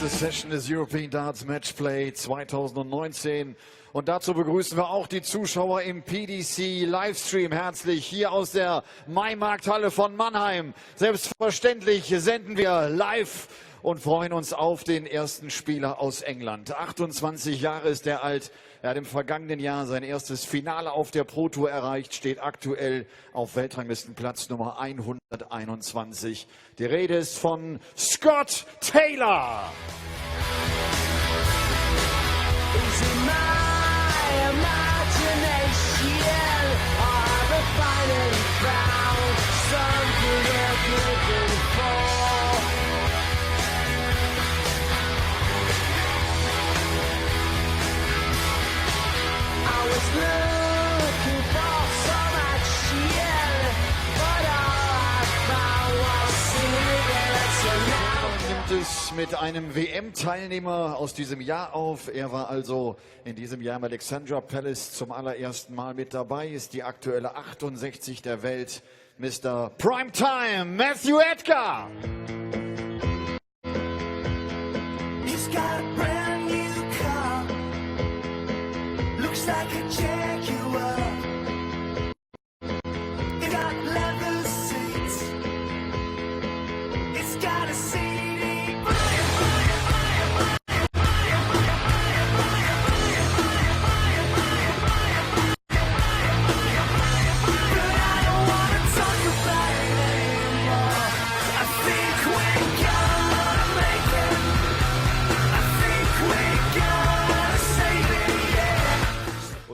letzte Session des European Darts Matchplay 2019. Und dazu begrüßen wir auch die Zuschauer im PDC Livestream herzlich hier aus der Maimarkthalle von Mannheim. Selbstverständlich senden wir live und freuen uns auf den ersten Spieler aus England. 28 Jahre ist er alt. Er hat im vergangenen Jahr sein erstes Finale auf der Pro Tour erreicht, steht aktuell auf Weltranglistenplatz Nummer 121. Die Rede ist von S.Taylor. Es mit einem WM-Teilnehmer aus diesem Jahr auf. Er war also in diesem Jahr im Alexandra Palace zum allerersten Mal mit dabei, ist die aktuelle 68 der Welt, Mr. Primetime Matthew Edgar. He's got a brand new car. Looks like a Jaguar. It got leather seats. It's got a seat.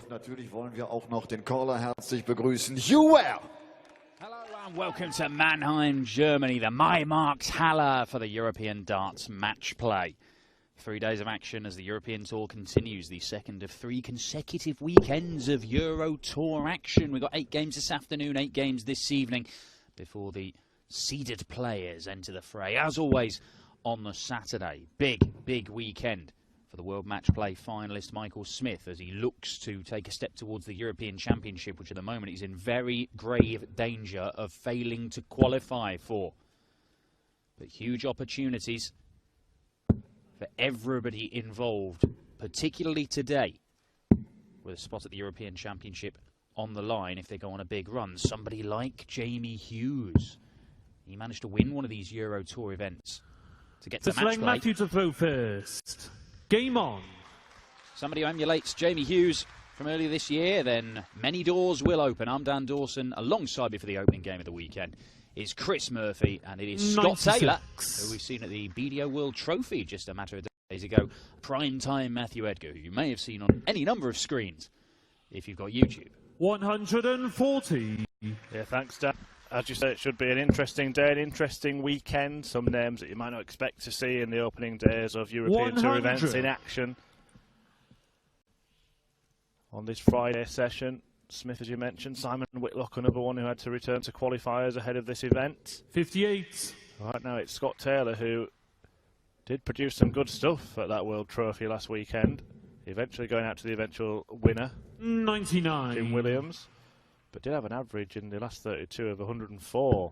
Natürlich wollen wir auch noch den Caller herzlich begrüßen. Hello and welcome to Mannheim, Germany, the Maimarkthalle for the European Darts Matchplay. 3 days of action as the European Tour continues, the second of 3 consecutive weekends of Euro Tour action. We've got 8 games this afternoon, 8 games this evening before the seeded players enter the fray. As always, on the Saturday, big weekend for the World Matchplay finalist Michael Smith as he looks to take a step towards the European Championship, which at the moment he's in very grave danger of failing to qualify for. But huge opportunities for everybody involved, particularly today, with a spot at the European Championship on the line if they go on a big run. Somebody like Jamie Hughes. He managed to win one of these Euro Tour events to get to the Matchplay. Matthew to throw first. Game on. Somebody who emulates Jamie Hughes from earlier this year, then many doors will open. I'm Dan Dawson. Alongside me for the opening game of the weekend is Chris Murphy, and it is 96. Scott Taylor, who we've seen at the BDO World Trophy just a matter of days ago. Prime time Matthew Edgar, who you may have seen on any number of screens if you've got YouTube. 140. Yeah, thanks, Dan. As you said, it should be an interesting day, an interesting weekend. Some names that you might not expect to see in the opening days of European Tour events in action. On this Friday session, Smith, as you mentioned, Simon Whitlock, another one who had to return to qualifiers ahead of this event. 58. Right now it's Scott Taylor, who did produce some good stuff at that World Trophy last weekend. Eventually going out to the eventual winner, 99. Jim Williams. But did have an average in the last 32 of 104.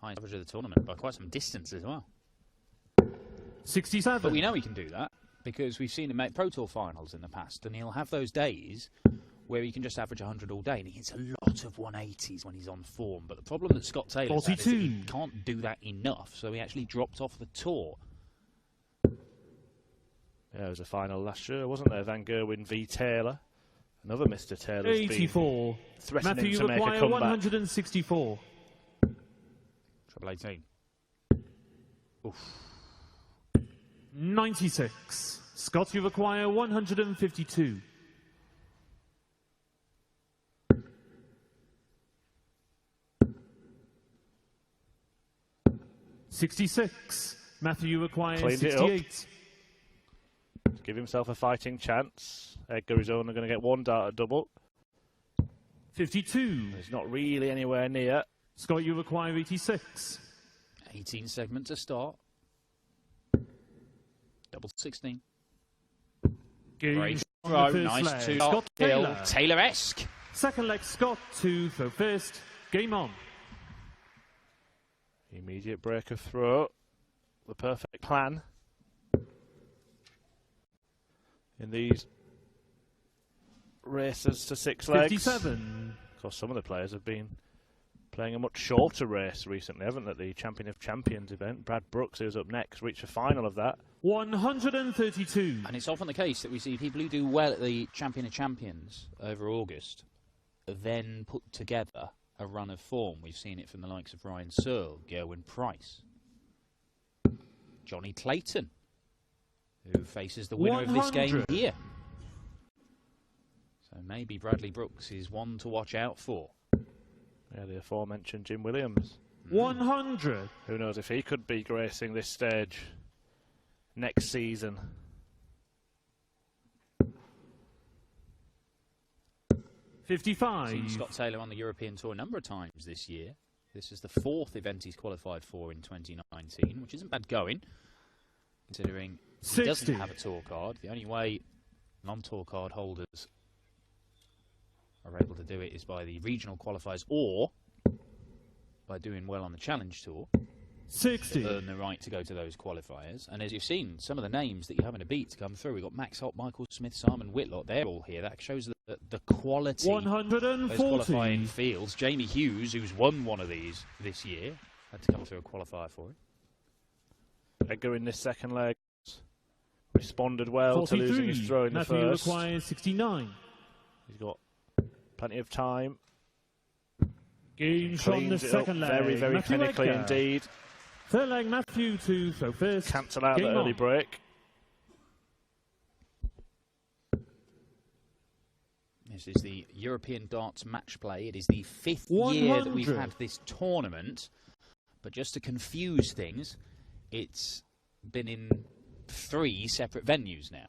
High average of the tournament by quite some distance as well. 67. But we know he can do that because we've seen him make Pro Tour finals in the past, and he'll have those days where he can just average 100 all day, and he hits a lot of 180s when he's on form. But the problem that Scott Taylor has is that he can't do that enough, so he actually dropped off the tour. Yeah, there was a final last year, wasn't there? Van Gerwen v Taylor. Another Mr. Taylor's 84. Threatening Matthew, to make a comeback. 164. Treble 18. Oof. 96. Scott, you require 152. $66. Matthew, you require 68. To give himself a fighting chance. Edgar is only going to get one dart at double. 52. He's not really anywhere near. Scott, you require 86. 18 segment to start. Double 16. Great throw, nice two. Scott Taylor. Taylor-esque. Second leg, Scott to throw first. Game on. Immediate break of throw. the perfect plan in these races to 6 legs. 57. Of course, some of the players have been playing a much shorter race recently, haven't they? The Champion of Champions event. Brad Brooks, who's up next, reached the final of that. 132. And it's often the case that we see people who do well at the Champion of Champions over August then put together a run of form. We've seen it from the likes of Ryan Searle, Gerwin Price, Johnny Clayton, who faces the winner of this game here. So maybe Bradley Brooks is one to watch out for. Yeah, the aforementioned Jim Williams. 100. Who knows if he could be gracing this stage next season. 55. Seen S.Taylor on the European Tour a number of times this year. This is the 4th event he's qualified for in 2019, which isn't bad going, considering he doesn't have a tour card. The only way non-tour card holders are able to do it is by the regional qualifiers or by doing well on the Challenge Tour 60. to earn the right to go to those qualifiers. And as you've seen, some of the names that you're having to beat to come through, we've got Max Holt, Michael Smith, Simon Whitlock, they're all here. That shows the quality 140. of those qualifying fields. Jamie Hughes, who's won one of these this year, had to come through a qualifier for it. Edgar in this second leg responded well 43. to losing his throw in Matthew the first. requires 69. He's got plenty of time. Game from the Cleans it up second leg. very, very Matthew clinically Edgar. indeed. Third leg, Matthew to throw first. Cancel out the Game early on. break. This is the European Darts Match Play. It is the 5th year that we've 100. had this tournament. But just to confuse things, it's been in 3 separate venues now.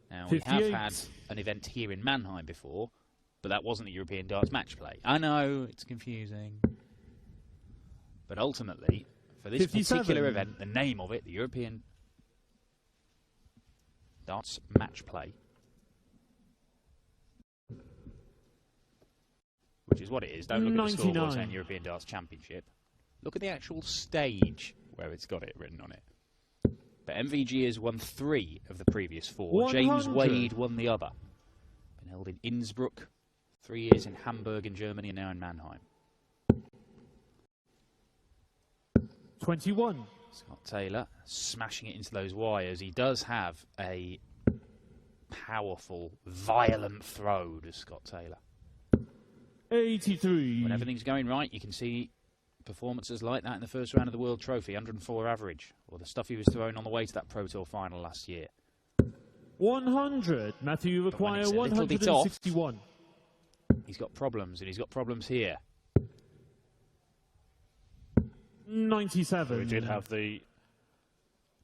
Now, we have 58. had an event here in Mannheim before, but that wasn't the European Darts Match Play. I know, it's confusing. But ultimately, for this 57. particular event, the name of it, the European Darts Match Play, which is what it is. Don't look at the scoreboard 99. saying European Darts Championship. Look at the actual stage where it's got it written on it. But MVG has won 3 of the previous 4. 100. James Wade won the other. Been held in Innsbruck, 3 years in Hamburg in Germany, and now in Mannheim. 21. S.Taylor smashing it into those wires. He does have a powerful, violent throw, does S.Taylor. 83. When everything's going right, you can see performances like that in the first round of the World Trophy, 104 average, or the stuff he was throwing on the way to that Pro Tour final last year. 100. Matthew require it's a little bit off, 161. He's got problems, and he's got problems here. 97. We did have the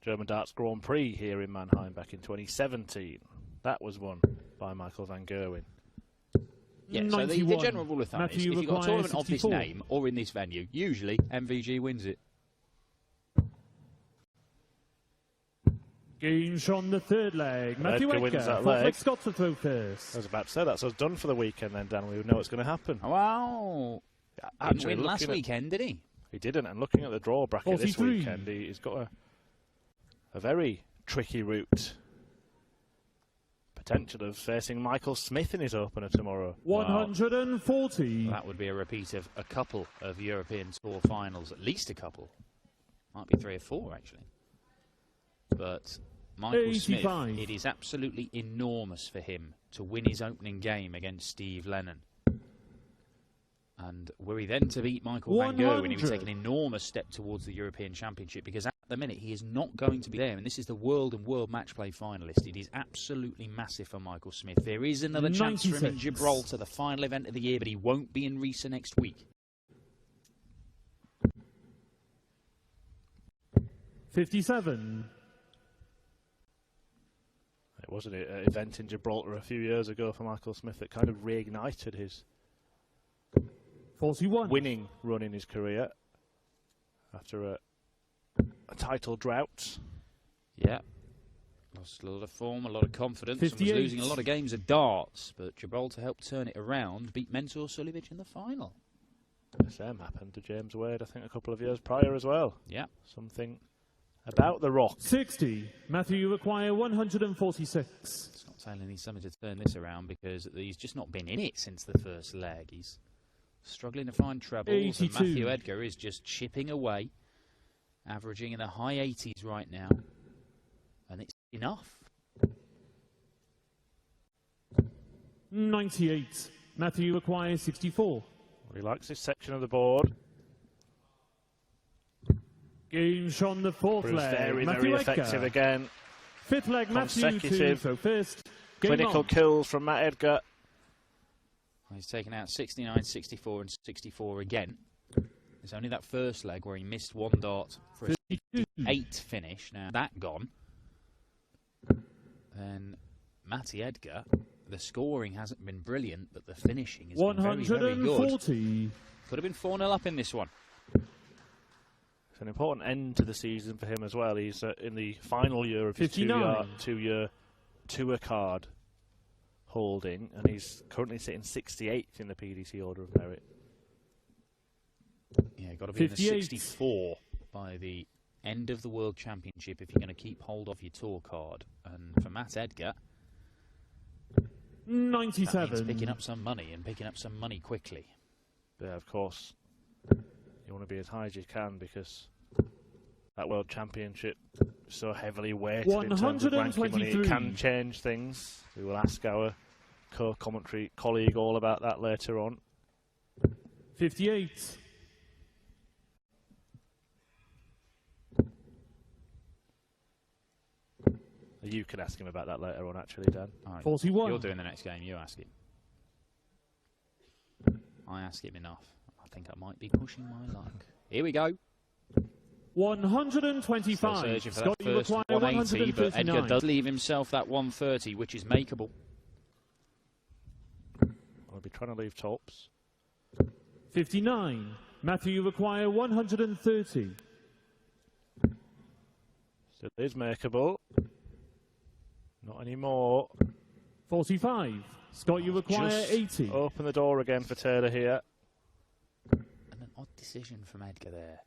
German Darts Grand Prix here in Mannheim back in 2017. That was won by Michael van Gerwen. Yeah, so the 91. general rule of thumb is Matthew if you've got a requires tournament of this 64. name or in this venue, usually MVG wins it. Games on the third leg. Matthew Edgar wins Edgar. that Fourth leg leg. Scott to throw first. I was about to say that's us done for the weekend then, Dan. We know what's going to happen. Wow. Didn't Actually, win last looking at- weekend, did he? He didn't, and looking at the draw bracket this 43. weekend, he's got a very tricky route. Potential of facing Michael Smith in his opener tomorrow. 140. That would be a repeat of a couple of European Tour finals, at least a couple. Might be 3 or 4, actually. But Michael 85. Smith, it is absolutely enormous for him to win his opening game against Steve Lennon. And were he then to beat Michael van Gerwen, he would take an enormous step towards the European Championship, because at the minute he is not going to be there. And this is the World and World Match Play finalist. It is absolutely massive for Michael Smith. There is another chance for him in 96. Gibraltar, the final event of the year, but he won't be in Riesa next week. 57. It was an event in Gibraltar a few years ago for Michael Smith that kind of reignited his 41. winning run in his career after a title drought. Yeah. Lost a lot of form, a lot of confidence, and was 58. losing a lot of games of darts, but Gibraltar helped turn it around, beat Mentor Suljovic in the final. The same happened to James Wade, I think, a couple of years prior as well. Yeah. Something about the rock. 60. Matthew, you require 146. S.Taylor needs something to turn this around because he's just not been in it since the first leg. He's struggling to find trebles, 82. and Matthew Edgar is just chipping away, averaging in the high 80s right now, and it's enough. 98. Matthew requires 64. Well, he likes this section of the board. Game on the fourth Proves leg. very, Matthew very Edgar. effective again. Fifth leg, Matthew to Consecutive throw first. Game Clinical on. kills from Matt Edgar. He's taken out 69, 64 and 64 again. It's only that first leg where he missed one dart for a 8 finish. Now that gone, then Matty Edgar, the scoring hasn't been brilliant, but the finishing has been very, very good. 140. Could have been 4-0 up in this one. It's an important end to the season for him as well. He's in the final year of his 59. two-year tour card holding, and he's currently sitting 68th in the PDC Order of Merit. Yeah, got to be in the 58. 64 by the end of the World Championship if you're going to keep hold of your tour card. And for Matt Edgar, that means 97. picking up some money and picking up some money quickly. Yeah, of course. You want to be as high as you can because that World Championship is so heavily weighted in terms of ranking money. It can change things. We will ask our co-commentary colleague all about that later on. 58. You can ask him about that later on, actually, Dan. All right, 41. You're doing the next game, you ask him. I ask him enough. I think I might be pushing my luck. Here we go. 125. Still searching for Scott, that you first require 180, but 139. Edgar does leave himself that 130, which is makeable. I'll be trying to leave tops. 59. Matthew, you require 130. Still is makeable. Not anymore. 45. Scott, you require Just 80. open the door again for Taylor here. And an odd decision from Edgar there.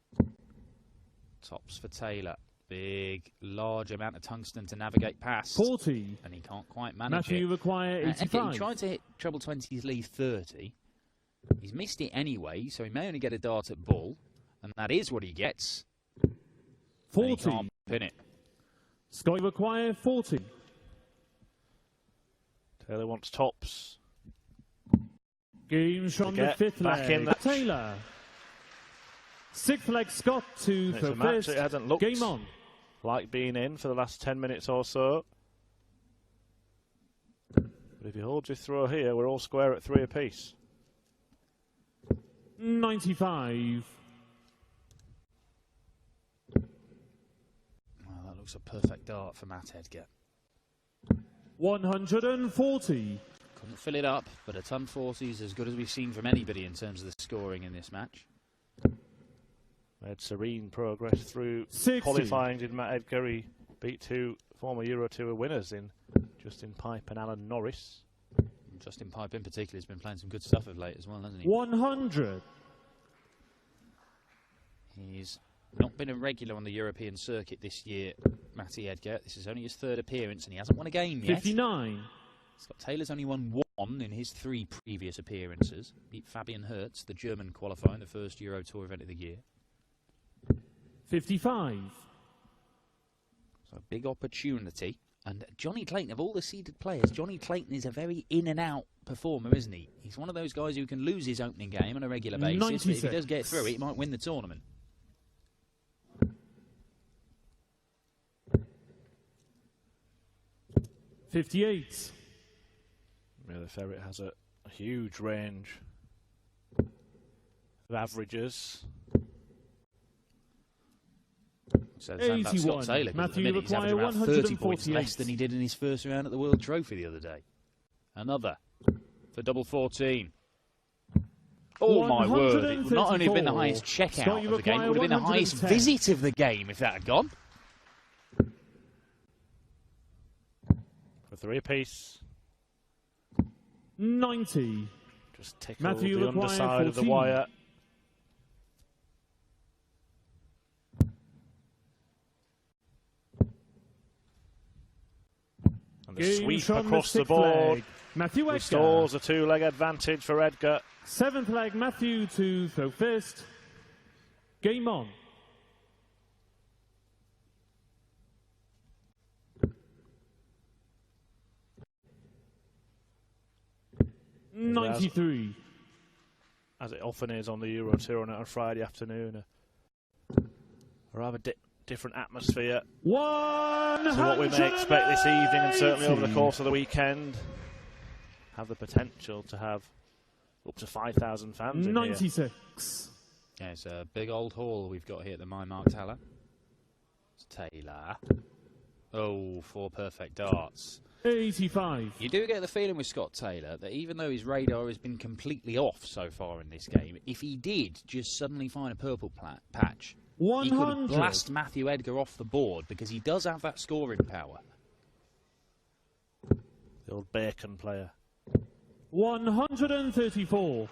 Tops for Taylor. Big, large amount of tungsten to navigate past. 40. And he can't quite manage Matthew, it. you require Edgar, 85. he tried to hit treble 20s, leave 30. He's missed it anyway, so he may only get a dart at bull. And that is what he gets. 40. And he can't pin it. Scott, you require 40. Taylor wants tops. Game on the fifth back leg. in that. Taylor. Sixth leg, Scott to It's throw a match first. that hasn't looked Game on. like being in for the last 10 minutes or so. But if he holds his throw here, we're all square at 3 apiece. 95. Well, that looks a perfect dart for Matt Edgar. 140. Couldn't fill it up, but a ton 40 is as good as we've seen from anybody in terms of the scoring in this match. Made serene progress through 60. qualifying, did Matt Edgar. He beat 2 former Euro Tour winners in Justin Pipe and Alan Norris. Justin Pipe in particular has been playing some good stuff of late as well, hasn't he? 100. He's not been a regular on the European circuit this year, Matty Edgar. This is only his 3rd appearance and he hasn't won a game yet. 59. Scott Taylor's only won 1 in his 3 previous appearances. Beat Fabian Hertz, the German qualifying, the first Euro Tour event of the year. 55. So a big opportunity. And Johnny Clayton, of all the seeded players, Johnny Clayton is a very in-and-out performer, isn't he? He's one of those guys who can lose his opening game on a regular basis, 96. but if he does get through it, he might win the tournament. $58. Yeah, the Ferret has a huge range of averages. So that's Scott 81. Taylor, 'cause at the Matthew minute he's averaging require about 30 points 148. less than he did in his first round at the World Trophy the other day. Another for double 14. Oh my word, it would not only have been the highest checkout Scott, you of the game, it would have been the highest 110. visit of the game if that had gone. For 3 apiece. 90. Just tickle Matthew the require underside of the 14. wire. And a sweep across the board. Matthew Edgar. Restores a two-leg advantage for Edgar. 7th leg, Matthew to throw first. Game on. $93. As it often is on the Euro Tour on a Friday afternoon. A rather different atmosphere to what we may expect this evening and certainly over the course of the weekend. Have the potential to have up to 5,000 fans in 96. Yeah, it's a big old hall we've got here at the My Marks Haller. Taylor. Oh, 4 perfect darts. 85. You do get the feeling with Scott Taylor that even though his radar has been completely off so far in this game, if he did just suddenly find a purple patch, 100. he could blast Matthew Edgar off the board because he does have that scoring power. The old Bacon player. 134.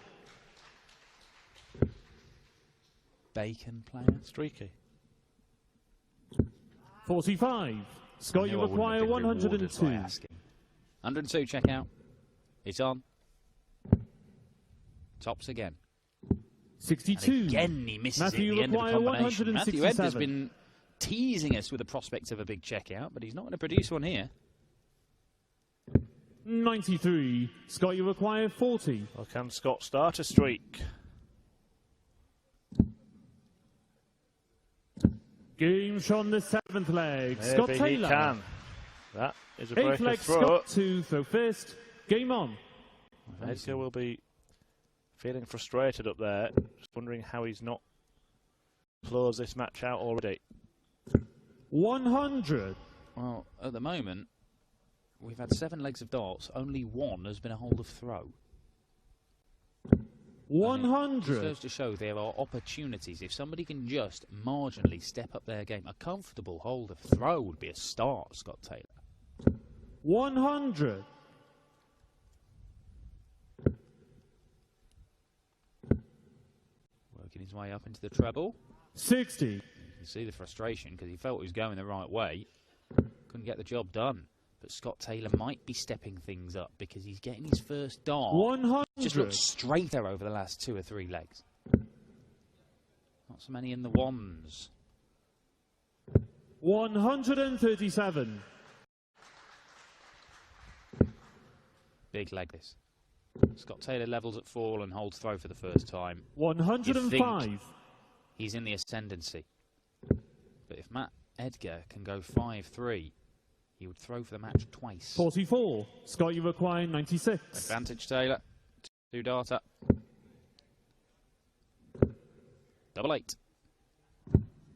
Bacon player? Streaky. 45. Scott, you require 102. 102, check out. It's on. Tops again. 62. And again, he misses Matthew, it at the end of the combination. Matthew Edgar's been teasing us with the prospect of a big checkout, but he's not going to produce one here. 93. Scott, you require 40. Well, can Scott start a streak? Game on the 7th leg. Maybe Scott he Taylor. can. That is a 8th break leg, of throw. Scott to throw first. Game on. Edgar will be feeling frustrated up there, just wondering how he's not closed this match out already. 100. Well, at the moment, we've had 7 legs of darts. Only 1 has been a hold of throw. 100. It goes to show there are opportunities. If somebody can just marginally step up their game, a comfortable hold of throw would be a start, Scott Taylor. 100. Working his way up into the treble. 60. You can see the frustration because he felt he was going the right way. Couldn't get the job done. But Scott Taylor might be stepping things up because he's getting his first dart. 100. Just looked straighter over the last 2 or 3 legs. Not so many in the ones. 137. Big leg this. Scott Taylor levels at fall and holds throw for the first time. 105. He's in the ascendancy. But if Matt Edgar can go 5-3, he would throw for the match twice. 44. Scott, you require 96. Advantage Taylor. 2 darter. Double 8.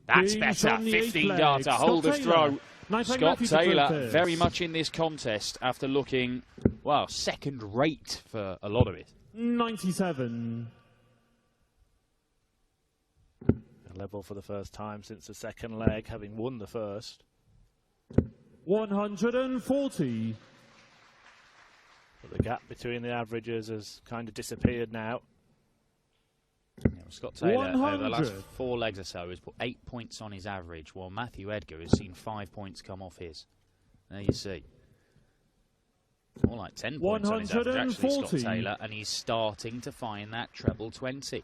That's Game better. on the 15 8th darter. leg. Hold of Scott throw. Taylor. Scott Taylor very much in this contest after looking, well, second rate for a lot of it. 97. A level for the first time since the second leg, having won the first. 140. But the gap between the averages has kind of disappeared now. Yeah, well, Scott Taylor, 100. over the last 4 legs or so, has put 8 points on his average, while Matthew Edgar has seen 5 points come off his. There you see. More like 10 points on his average, actually, Scott Taylor, and he's starting to find that treble 20.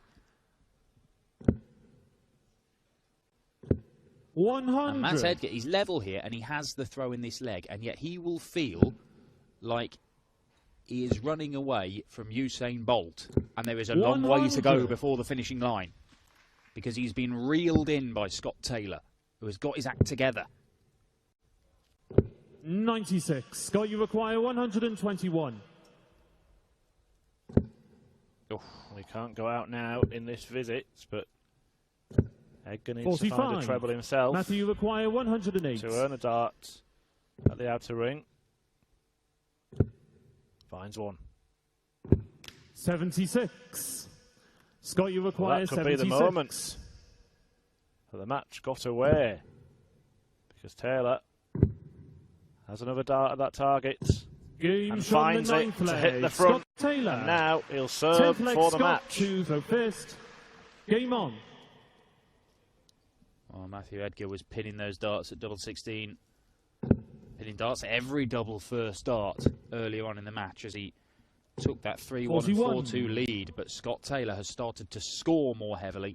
100. And Matt Edgar, he's level here, and he has the throw in this leg, and yet he will feel like he is running away from Usain Bolt, and there is a long way to go before the finishing line, because he's been reeled in by Scott Taylor, who has got his act together. 96. Scott, you require 121. Oh. We can't go out now in this visit, but Edgar needs 45. to find a treble himself. Matthew, you require 108. To earn a dart at the outer ring. Finds one. 76. Scott, you require That could 76. be the moment. But the match got away because Taylor has another dart at that target and finds it to hit the front. Scott Taylor. And now he'll serve for the match. To the first. Game on. Oh, Matthew Edgar was pinning those darts at double 16. And in darts, every double first dart earlier on in the match as he took that 3-1 and 4-2 lead. But Scott Taylor has started to score more heavily.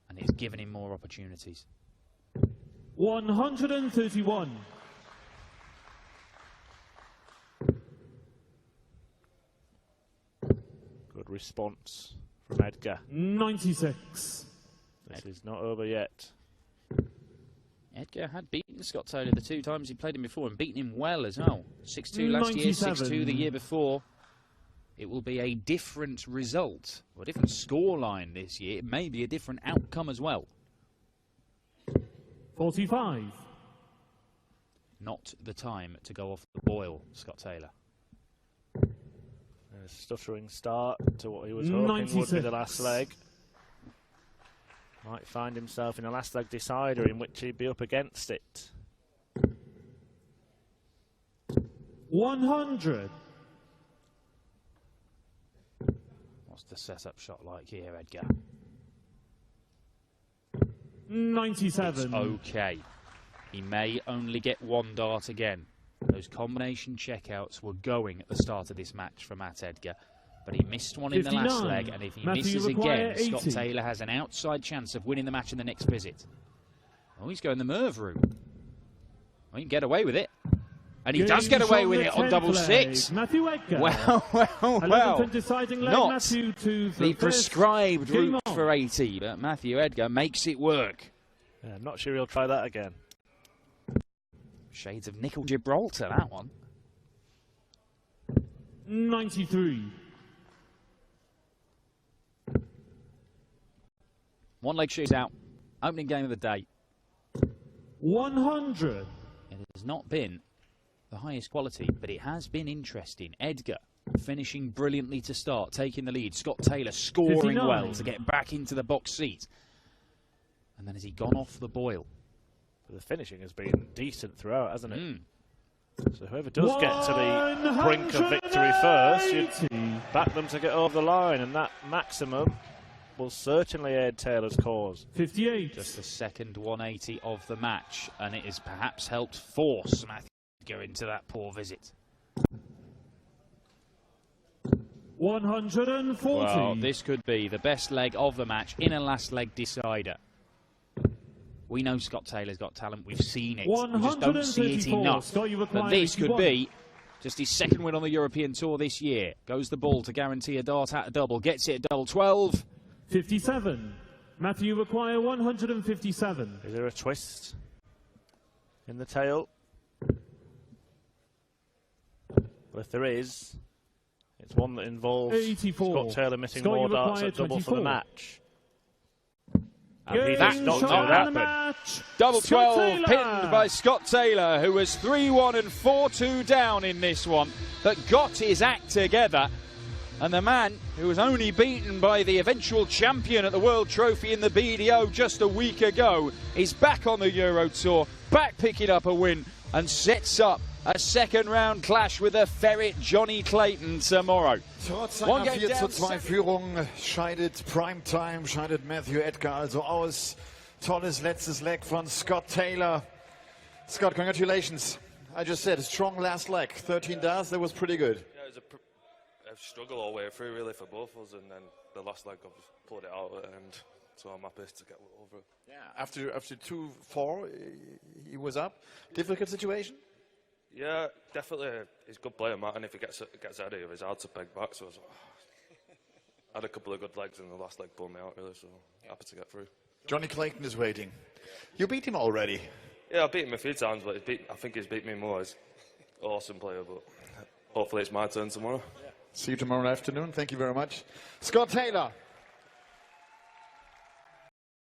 And it's given him more opportunities. 131. Good response from Edgar. 96. This is not over yet. Edgar had beaten Scott Taylor the 2 times he played him before and beaten him well as well. 6-2 last year, 6-2 the year before. It will be a different result, or a different scoreline this year. It may be a different outcome as well. 45. Not the time to go off the boil, Scott Taylor. A stuttering start to what he was hoping 96. would be the last leg. Might find himself in a last leg decider in which he'd be up against it. 100. What's the setup shot like here, Edgar? 97. It's okay. He may only get 1 dart again. Those combination checkouts were going at the start of this match for Matt Edgar. But he missed one in the last leg, and if he misses again, Scott Taylor has an outside chance of winning the match in the next visit. Oh, he's going the Merv route. Well, he can get away with it. And he does get away with it on double 6. Matthew Edgar. Well. Not Matthew the prescribed route for 80, but Matthew Edgar makes it work. Yeah, I'm not sure he'll try that again. Shades of Nickel Gibraltar, that one. 93. 1 leg shootout. Opening game of the day. 100. It has not been the highest quality, but it has been interesting. Edgar finishing brilliantly to start, taking the lead. Scott Taylor scoring 59. well to get back into the box seat. And then has he gone off the boil? The finishing has been decent throughout, hasn't it? So whoever does get to the brink of victory first, you'd back them to get over the line, and that maximum will certainly aid Taylor's cause. 58. Just the second 180 of the match, and it has perhaps helped force Matthew Edgar into that poor visit. 140. Well, this could be the best leg of the match in a last leg decider. We know Scott Taylor's got talent. We've seen it. We just don't see it enough. But this could be just his second win on the European Tour this year. Goes the ball to guarantee a dart at a double. Gets it at double 12. 57. Matthew require 157. Is there a twist in the tail? Well, if there is, it's one that involves 84. Scott Taylor missing more darts at double 24. For the match. And he That's does not do that. Double 12 Taylor. pinned by Scott Taylor, who was 3-1 and 4-2 down in this one, but got his act together. And the man who was only beaten by the eventual champion at the World Trophy in the BDO just a week ago is back on the Euro Tour, back picking up a win, and sets up a second round clash with the ferret Johnny Clayton tomorrow. Trotz einer 4:2 Führung scheidet Primetime, scheidet Matthew Edgar also aus. Tolles letztes Leg von Scott Taylor. Scott, congratulations. I just said a strong last leg. 13 darts, that was pretty good. Yeah, it was a struggle all the way through really for both of us, and then the last leg I pulled it out, and so I'm happy to get over it. Yeah, after 2-4, he was up. Difficult situation? Yeah, definitely. He's a good player, Matt, and if he gets out of here, it's hard to peg back. So I had a couple of good legs, and the last leg pulled me out, really, so happy to get through. Johnny Clayton is waiting. You beat him already. Yeah, I beat him a few times, but I think he's beat me more. He's an awesome player, but hopefully it's my turn tomorrow. See you tomorrow afternoon. Thank you very much. Scott Taylor.